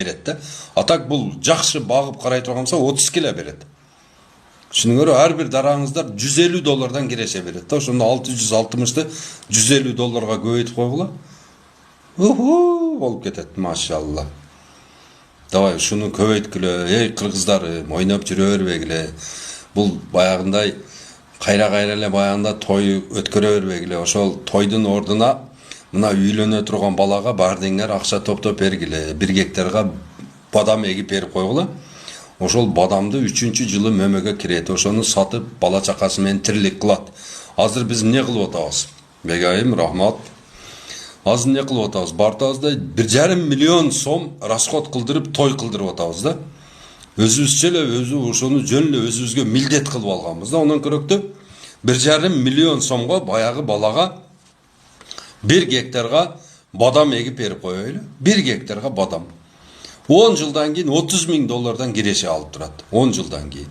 берет да. Атак бул жакшы багып карай турганса 30 кило берет. Шуның өрі әрбір дараңыздар $150 киреше берет. Ошондо 660-ты $150 көбөйтүп койгула. Болуп кетет, машалла. Давай шуну көбөйткүлө, эй кыргыздар, ойноп жүрө бербегиле. Бул баягындай кайра эле баягында той өткөрө бербегиле. Ошол тойдун ордуна мына үйлөнө турган балага бардыңар акча топтоп бергиле. 1 гектарга бадам эгип берип койгула. Ошол бадамды 3-жылы мөмөгө кирет. Ошону сатып бала чакасы менен тирилик кылат. Азыр биз эмне кылып атабыз? Бегайым, рахмат. Азыр эмне кылып атабыз? Бартабызда 1,5 миллион сом расход кылдырып той кылдырып атабыз да. Өзүбүзчө эле ошону жөн эле өзүбүзгө милдет кылып алганбыз да. Ондан көрөктү 1,5 миллион сомго баягы балага 1 гектарга бадам эгип берип коелу. 1 гектарга бадам. 10 жылдан кейін $30.000 киреше алып турат. 10 жылдан кейін.